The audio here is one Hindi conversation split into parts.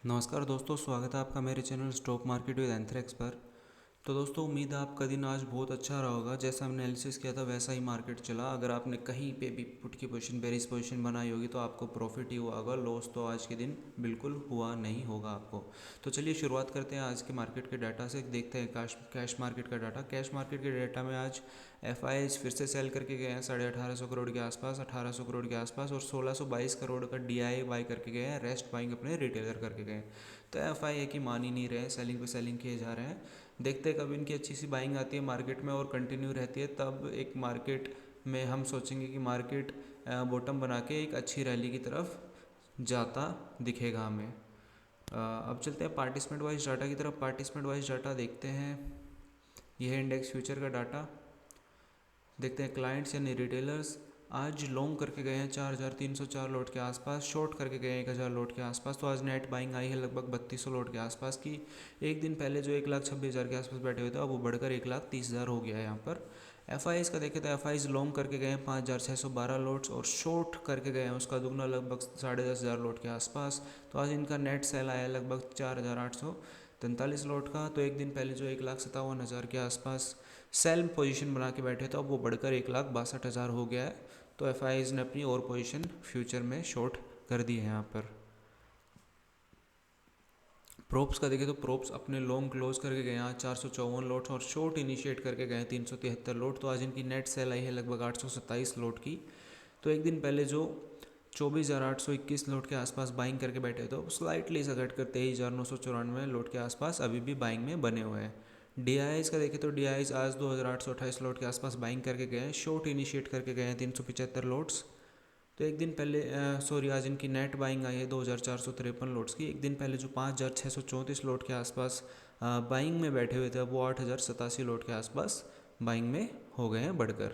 नमस्कार दोस्तों, स्वागत है आपका मेरे channel stock market with anthrax पर। तो दोस्तों, उम्मीद है आपका दिन आज बहुत अच्छा रहा होगा। जैसा हमने एनालिसिस किया था वैसा ही मार्केट चला। अगर आपने कहीं पे भी पुट की पोजीशन, बेरिश पोजीशन बनाई होगी तो आपको प्रॉफिट ही हुआ होगा, लॉस तो आज के दिन बिल्कुल हुआ नहीं होगा आपको। तो चलिए शुरुआत करते हैं आज के मार्केट के डाटा से। देखते हैं कैश मार्केट का डाटा। कैश मार्केट के डाटा में आज एफ फिर से सेल करके गए हैं 1850 करोड़ के आसपास, 1800 करोड़ के आसपास, और 1622 करोड़ का DI बाई करके गए हैं। रेस्ट बाइंग अपने रिटेलर करके गए हैं। तो एफ है कि मान ही नहीं रहे, सेलिंग पे सेलिंग किए जा रहे हैं। देखते हैं कब इनकी अच्छी सी बाइंग आती है मार्केट में और कंटिन्यू रहती है, तब एक मार्केट में हम सोचेंगे कि मार्केट बॉटम बना के एक अच्छी रैली की तरफ जाता दिखेगा हमें। अब चलते हैं पार्टिसिपेंट वाइज डाटा की तरफ। पार्टिसिपेंट वाइज डाटा देखते हैं। यह है इंडेक्स फ्यूचर का डाटा। देखते हैं क्लाइंट्स यानी रिटेलर्स आज लॉन्ग करके गए हैं 4304 लॉट के आसपास, शॉर्ट करके गए हैं 1000 लॉट के आसपास। तो आज नेट बाइंग आई है लगभग 3200 लॉट के आसपास की। एक दिन पहले जो 1,26,000 के आसपास बैठे हुए थे, अब वो बढ़कर 1,30,000 हो गया है यहाँ पर। एफ का देखें तो एफ लॉन्ग करके गए हैं 5,612 लॉट्स, और शॉर्ट करके गए हैं उसका दुगना लगभग 10,500 लॉट के आसपास। तो आज इनका नेट सेल आया लगभग 4,843 लॉट का। तो एक दिन पहले जो 1,57,000 के आसपास सेल पोजीशन बना के बैठे थे, अब वो बढ़कर 1,62,000 हो गया है। तो एफ ने अपनी और पोजीशन फ्यूचर में शॉर्ट कर दी है यहाँ पर। प्रोप्स का देखें तो प्रोप्स अपने लॉन्ग क्लोज करके गए यहाँ 454 लॉट्स, और शॉर्ट इनिशिएट करके गए 373 लॉट। तो आज इनकी नेट सेल आई है लगभग 827 लॉट की। तो एक दिन पहले जो 24,821 लॉट के आसपास बाइंग करके बैठे तो स्लाइटली सा घट कर 23,994 लॉट के आसपास अभी भी बाइंग में बने हुए हैं। DIs का देखें तो DIs आज 2,828 लॉट के आसपास बाइंग करके गए हैं, शॉर्ट इनिशिएट करके गए हैं 375 लॉट्स। तो एक दिन पहले आज इनकी नेट बाइंग आई है 2,453 लॉट्स की। एक दिन पहले जो 5,634 लॉट के आसपास बाइंग में बैठे हुए थे, अब वो 8,087 लॉट के आसपास बाइंग में हो गए हैं बढ़कर।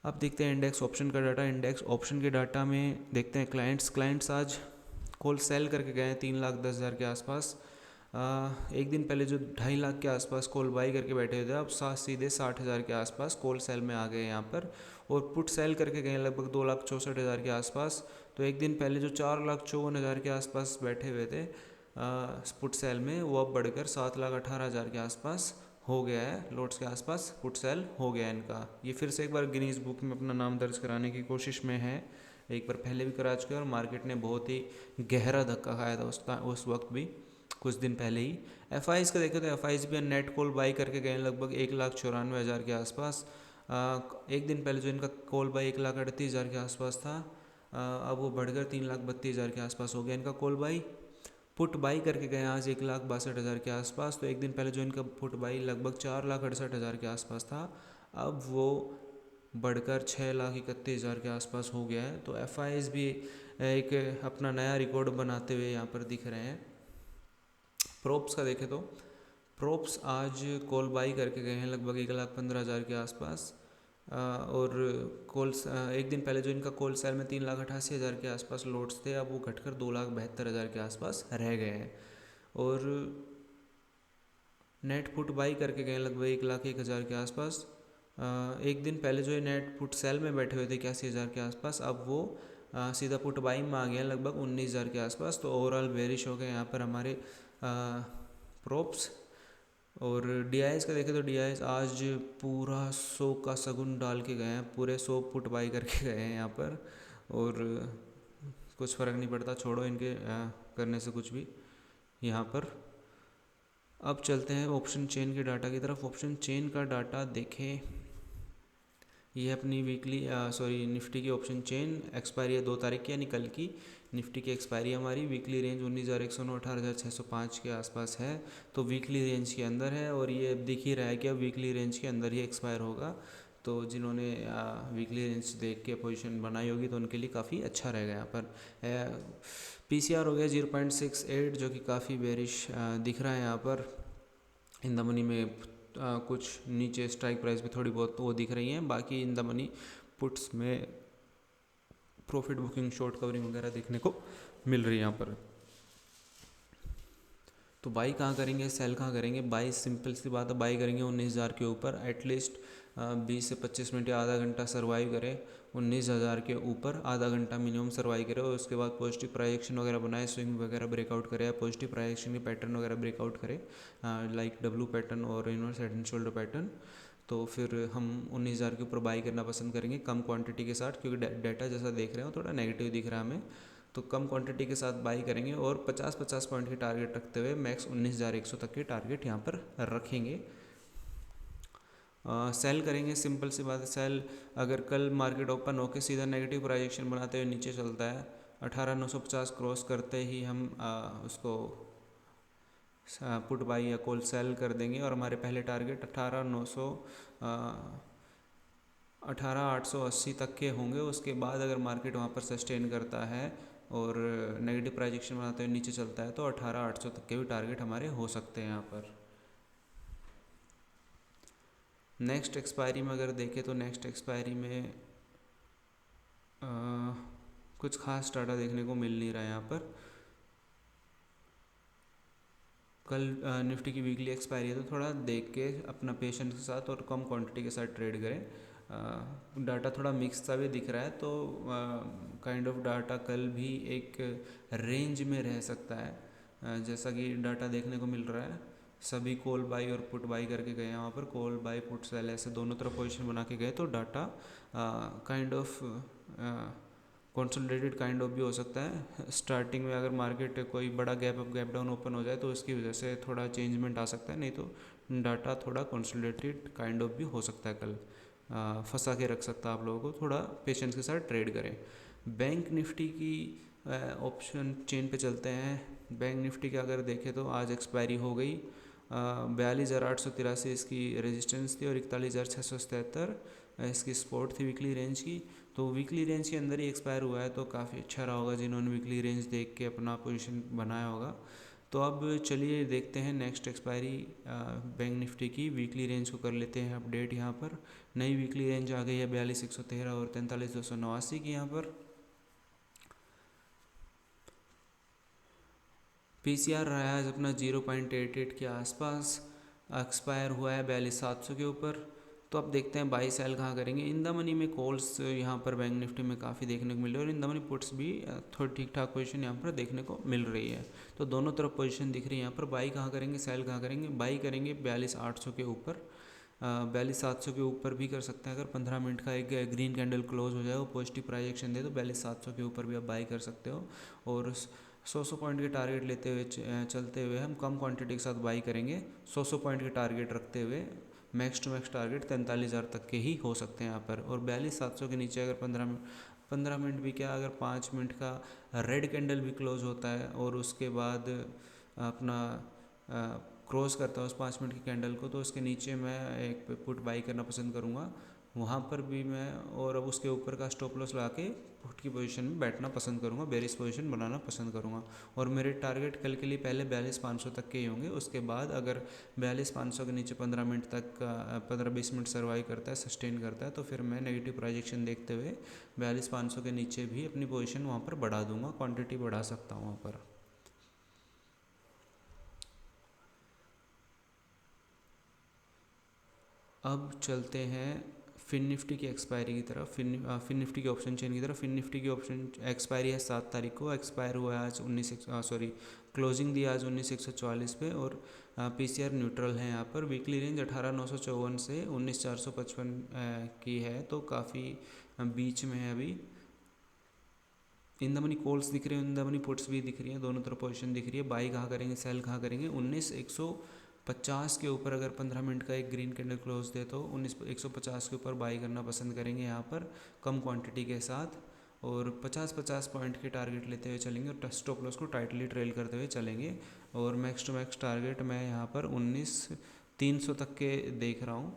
अब देखते हैं इंडेक्स ऑप्शन का डाटा। इंडेक्स ऑप्शन के डाटा में देखते हैं क्लाइंट्स आज कॉल सेल करके गए हैं 3,10,000 के आसपास। एक दिन पहले जो 2.5 लाख के आसपास कॉल बाई करके बैठे हुए थे, अब सीधे 60,000 के आसपास कॉल सेल में आ गए यहाँ पर। और पुट सेल करके गए लगभग 2,64,000 के आसपास। तो एक दिन पहले जो 4,54,000 के आसपास बैठे हुए थे पुट सेल में, वो अब बढ़कर 7,18,000 के आसपास हो गया है। लॉट्स के आसपास पुट सेल हो गया है इनका। ये फिर से एक बार गिनीज बुक में अपना नाम दर्ज कराने की कोशिश में है। एक बार पहले भी करा चुके हैं और मार्केट ने बहुत ही गहरा धक्का खाया था उस वक्त भी, कुछ दिन पहले ही। एफ का देखें तो एफ भी नेट कॉल बाई करके गए लगभग 1,94,000 के आसपास। एक दिन पहले जो इनका कॉल बाई 1,38,000 के आसपास था, अब वो बढ़कर 3,32,000 के आसपास हो गया इनका कॉल बाई। पुट बाई करके गए आज 1,62,000 के आसपास। तो एक दिन पहले जो इनका पुट बाई लगभग 4,68,000 के आसपास था, अब वो बढ़कर 6,31,000 के आसपास हो गया है। तो एफ भी एक अपना नया रिकॉर्ड बनाते हुए यहाँ पर दिख रहे हैं। प्रोप्स का देखें तो प्रोप्स आज कॉल बाई करके गए हैं लगभग 1,15,000 के आसपास। और एक दिन पहले जो इनका कॉल सेल में 3,88,000 के आसपास लोड्स थे, अब वो घटकर 2,72,000 के आसपास रह गए हैं। और नेट पुट बाई करके गए लगभग 1,01,000 के आसपास। एक दिन पहले जो नेट पुट सेल में बैठे हुए थे 81,000 के आसपास, अब वो सीधा पुट बाई में आ गया लगभग 19,000 के आसपास। तो ओवरऑल बेरिश हो गए यहाँ पर हमारे प्रोप्स। और DIs का देखें तो DIs आज पूरा 100 का सगुन डाल के गए हैं, पूरे 100 पुट बाई करके गए हैं यहाँ पर। और कुछ फ़र्क नहीं पड़ता, छोड़ो इनके करने से कुछ भी यहाँ पर। अब चलते हैं ऑप्शन चेन के डाटा की तरफ। ऑप्शन चेन का डाटा देखें, ये अपनी निफ्टी की ऑप्शन चेन एक्सपायरी है 2 तारीख की, यानी कल की। निफ्टी की एक्सपायरी हमारी वीकली रेंज 19,109 18,605 के आसपास है। तो वीकली रेंज के अंदर है, और ये दिख ही रहा है कि अब वीकली रेंज के अंदर ही एक्सपायर होगा। तो जिन्होंने वीकली रेंज देख के पोजीशन बनाई होगी तो उनके लिए काफ़ी अच्छा रहेगा यहाँ पर। PCR हो गया 0.68, जो कि काफ़ी बेरिश दिख रहा है यहाँ पर। इन द मनी में कुछ नीचे स्ट्राइक प्राइस पे थोड़ी बहुत वो दिख रही हैं, बाकी इन द मनी पुट्स में प्रॉफिट बुकिंग, शॉर्ट कवरिंग वगैरह देखने को मिल रही है यहाँ पर। तो बाई कहाँ करेंगे, सेल कहाँ करेंगे? बाई सिंपल सी बात है, बाई करेंगे 19,000 के ऊपर। एटलीस्ट 20 से 25 मिनट या आधा घंटा सर्वाइव करे 19,000 के ऊपर, आधा घंटा मिनिमम सर्वाइव करे और उसके बाद पॉजिटिव प्राइजेक्शन वगैरह बनाए, स्विंग वगैरह ब्रेकआउट करे या पॉजिटिव प्राइजेक्शन के पैटर्न वगैरह ब्रेकआउट करे लाइक डब्लू पैटर्न और inverse head and shoulder pattern, तो फिर हम 19,000 के ऊपर बाई करना पसंद करेंगे कम क्वांटिटी के साथ, क्योंकि डाटा जैसा देख रहे हो थोड़ा नेगेटिव दिख रहा है हमें, तो कम क्वांटिटी के साथ बाई करेंगे और 50-50 पॉइंट की टारगेट रखते हुए मैक्स 19,100 तक के टारगेट यहाँ पर रखेंगे। सेल करेंगे, सिंपल सी बात है, सेल अगर कल मार्केट ओपन होकर सीधा नेगेटिव प्रोजेक्शन बनाते हुए नीचे चलता है 18,950 क्रॉस करते ही हम उसको पुट बाई या कॉल सेल कर देंगे और हमारे पहले टारगेट 18,880 तक के होंगे। उसके बाद अगर मार्केट वहाँ पर सस्टेन करता है और नेगेटिव प्रोजेक्शन बनाते हुए नीचे चलता है तो 18,800 तक के भी टारगेट हमारे हो सकते हैं यहाँ पर। नेक्स्ट एक्सपायरी में अगर देखें तो नेक्स्ट एक्सपायरी में कुछ खास डाटा देखने को मिल नहीं रहा है यहाँ पर। कल निफ्टी की वीकली एक्सपायरी है तो थोड़ा देख के अपना पेशेंस के साथ और कम क्वांटिटी के साथ ट्रेड करें। डाटा थोड़ा मिक्स सा भी दिख रहा है तो काइंड ऑफ डाटा कल भी एक रेंज में रह सकता है। जैसा कि डाटा देखने को मिल रहा है सभी कॉल बाई और पुट बाई करके गए हैं, वहाँ पर कॉल बाई पुट सेल ऐसे दोनों तरफ पोजीशन बना के गए, तो data kind of consolidated kind of भी हो सकता है। स्टार्टिंग में अगर मार्केट कोई बड़ा gap up gap down open हो जाए तो उसकी वजह से थोड़ा चेंजमेंट आ सकता है, नहीं तो डाटा थोड़ा कंसोलिडेटेड काइंड ऑफ भी हो सकता है कल, फंसा के रख सकता है आप लोगों को, थोड़ा पेशेंस के साथ ट्रेड करें। बैंक निफ्टी की ऑप्शन चेन पे चलते हैं। बैंक निफ्टी के अगर देखें तो आज एक्सपायरी हो गई, 42,883 इसकी रेजिस्टेंस थी और 41,677 इसकी सपोर्ट थी वीकली रेंज की। तो वीकली रेंज के अंदर ही एक्सपायर हुआ है तो काफ़ी अच्छा रहा होगा जिन्होंने वीकली रेंज देख के अपना पोजीशन बनाया होगा। तो अब चलिए देखते हैं नेक्स्ट एक्सपायरी बैंक निफ्टी की वीकली रेंज को कर लेते हैं अपडेट। यहाँ पर नई वीकली रेंज आ गई है 42,113 और 43,289 की। यहाँ पर पीसीआर रहा है आज अपना 0.88 के आसपास, एक्सपायर हुआ है 42,700 के ऊपर। तो अब देखते हैं बाई सेल कहाँ करेंगे। इन द मनी में कॉल्स यहाँ पर बैंक निफ्टी में काफ़ी देखने को मिल रही है और इन द मनी पुट्स भी थोड़ी ठीक ठाक पोजीशन यहाँ पर देखने को मिल रही है। तो दोनों तरफ पोजीशन दिख रही है यहाँ पर। बाई कहाँ करेंगे, सेल कहाँ करेंगे? बाई करेंगे 42,800 के ऊपर, 42,700 के ऊपर भी कर सकते हैं। अगर 15 मिनट का एक ग्रीन कैंडल क्लोज हो जाए वो पॉजिटिव प्राइजेक्शन दे तो 42,700 के ऊपर भी आप बाई कर सकते हो। और 100 पॉइंट के टारगेट लेते हुए चलते हुए हम कम क्वांटिटी के साथ बाई करेंगे। 100 पॉइंट के टारगेट रखते हुए मैक्स टू मैक्स टारगेट 43,000 तक के ही हो सकते हैं यहाँ पर। और 42,700 के नीचे अगर 15 मिनट भी क्या, अगर 5 मिनट का रेड कैंडल भी क्लोज होता है और उसके बाद अपना क्रॉस करता है उस 5 मिनट की कैंडल को, तो उसके नीचे मैं एक पुट बाई करना पसंद करूँगा वहाँ पर भी मैं। और अब उसके ऊपर का स्टॉप लॉस लगा के पुट की पोजीशन में बैठना पसंद करूँगा, बेरिश पोजीशन बनाना पसंद करूँगा। और मेरे टारगेट कल के लिए पहले 42,500 तक के ही होंगे। उसके बाद अगर 42,500 के नीचे 15 मिनट तक 15-20 मिनट सर्वाइव करता है, सस्टेन करता है, तो फिर मैं नेगेटिव प्रोजेक्शन देखते हुए 42,500 के नीचे भी अपनी पोजीशन वहाँ पर बढ़ा दूँगा, क्वान्टिटी बढ़ा सकता हूँ वहाँ पर। अब चलते हैं फिन निफ्टी की एक्सपायरी की तरफ, फिन निफ्टी के ऑप्शन चेन की तरफ। फिन निफ्टी की ऑप्शन एक्सपायरी है 7 तारीख को, एक्सपायर हुआ है आज क्लोजिंग दी आज 19,144 पे और पीसीआर न्यूट्रल है यहाँ पर। वीकली रेंज 18,954 से 19,455 की है, तो काफ़ी बीच में है अभी। इन द मनी कॉल्स दिख रही है, इन द मनी पुट्स भी दिख रही है, दोनों तरफ पोजीशन दिख रही है। बाई कहाँ करेंगे, सेल कहाँ करेंगे? 19,150 के ऊपर अगर 15 मिनट का एक ग्रीन कैंडल क्लोज दे तो 19,150 के ऊपर बाई करना पसंद करेंगे यहाँ पर कम क्वांटिटी के साथ। और 50-50 पॉइंट के टारगेट लेते हुए चलेंगे और स्टॉप लॉस को टाइटली ट्रेल करते हुए चलेंगे। और मैक्स टू मैक्स टारगेट मैं यहाँ पर 19,300 तक के देख रहा हूँ।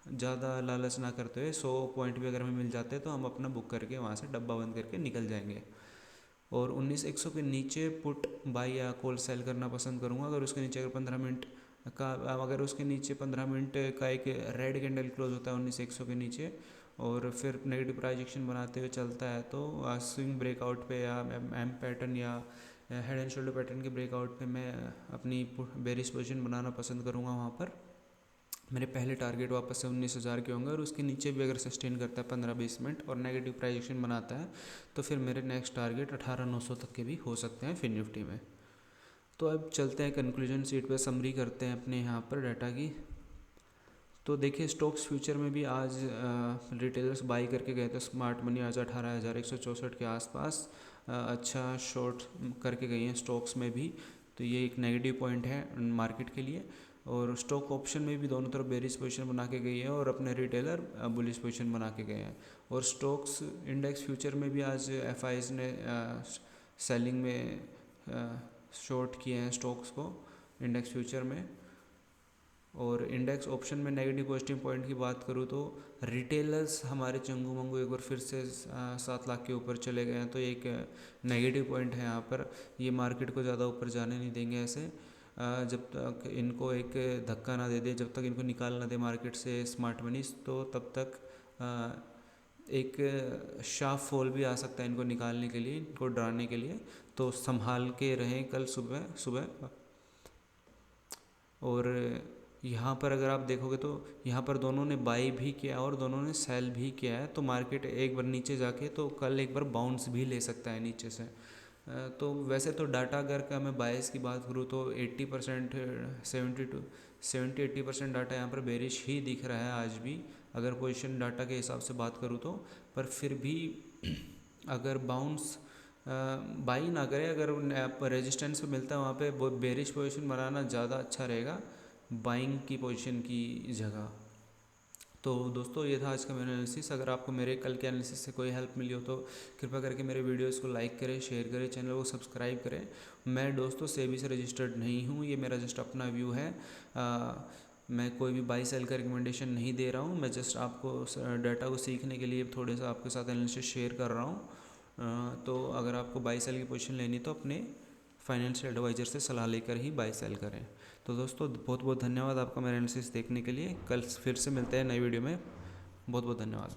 ज़्यादा लालच ना करते हुए 100 पॉइंट भी अगर हमें मिल जाते हैं तो हम अपना बुक करके वहाँ से डब्बा बंद करके निकल जाएंगे। और 19,100 के नीचे पुट बाई या कॉल सेल करना पसंद करूँगा। अगर उसके नीचे अगर 15 मिनट का, अगर उसके नीचे 15 मिनट का एक रेड कैंडल क्लोज होता है 19,100 के नीचे और फिर नेगेटिव प्राइजेक्शन बनाते हुए चलता है तो स्विंग ब्रेकआउट पे या एम पैटर्न या हेड एंड शोल्डर पैटर्न के ब्रेकआउट पे मैं अपनी बेरिश पोजीशन बनाना पसंद करूँगा वहाँ पर। मेरे पहले टारगेट वापस से 19,000 के होंगे और उसके नीचे भी अगर सस्टेन करता है 15-20 मिनट और नेगेटिव प्राइस एक्शन बनाता है तो फिर मेरे नेक्स्ट टारगेट 18,900 तक के भी हो सकते हैं फिन निफ्टी में। तो अब चलते हैं कंक्लूजन सीट पे, समरी करते हैं अपने यहाँ पर डाटा की। तो देखिए स्टॉक्स फ्यूचर में भी आज रिटेलर्स बाई करके गए थे। स्मार्ट मनी आज 18,164 के आसपास अच्छा शॉर्ट करके गई हैं स्टॉक्स में भी, तो ये एक नेगेटिव पॉइंट है मार्केट के लिए। और स्टॉक ऑप्शन में भी दोनों तरफ बेरिश पोजीशन बना के गई है और अपने रिटेलर बुलिश पोजीशन बना के गए हैं। और स्टॉक्स इंडेक्स फ्यूचर में भी आज एफआईज ने सेलिंग में शॉर्ट किए हैं स्टॉक्स को इंडेक्स फ्यूचर में। और इंडेक्स ऑप्शन में नेगेटिव पॉजिटिव पॉइंट की बात करूँ तो रिटेलर्स हमारे चंगू मंगू एक बार फिर से 7 लाख के ऊपर चले गए हैं, तो एक नेगेटिव पॉइंट है यहाँ पर। ये मार्केट को ज़्यादा ऊपर जाने नहीं देंगे ऐसे, जब तक इनको एक धक्का ना दे दे, जब तक इनको निकाल ना दे मार्केट से स्मार्ट मनीज, तो तब तक एक शार्प फॉल भी आ सकता है इनको निकालने के लिए, इनको डराने के लिए। तो संभाल के रहें कल सुबह सुबह। और यहाँ पर अगर आप देखोगे तो यहाँ पर दोनों ने बाई भी किया और दोनों ने सेल भी किया है, तो मार्केट एक बार नीचे जाके तो कल एक बार बाउंस भी ले सकता है नीचे से। तो वैसे तो डाटा अगर का मैं बायस की बात करूँ तो 80% 70-80% डाटा यहाँ पर बेरिश ही दिख रहा है आज भी, अगर पोजीशन डाटा के हिसाब से बात करूँ तो। पर फिर भी अगर बाउंस बाई ना करे, अगर रेजिस्टेंस पे मिलता है वहाँ पे बेरिश पोजीशन बनाना ज़्यादा अच्छा रहेगा बाइंग की पोजीशन की जगह। तो दोस्तों ये था आज का मेरा एनालिसिस। अगर आपको मेरे कल के एनालिसिस से कोई हेल्प मिली हो तो कृपया करके मेरे वीडियोस को लाइक करें, शेयर करें, चैनल को सब्सक्राइब करें। मैं दोस्तों सेबी से रजिस्टर्ड नहीं हूँ, ये मेरा जस्ट अपना व्यू है। मैं कोई भी बाई सेल का रिकमेंडेशन नहीं दे रहा हूँ, मैं जस्ट आपको डाटा को सीखने के लिए थोड़े सा आपके साथ एनालिसिस शेयर कर रहा हूँ। तो अगर आपको बाई सेल की पोजीशन लेनी तो अपने फाइनेंशियल एडवाइज़र से सलाह लेकर ही बाई सेल करें। तो दोस्तों बहुत बहुत धन्यवाद आपका मेरा एनालिसिस देखने के लिए। कल फिर से मिलते हैं नई वीडियो में। बहुत बहुत धन्यवाद।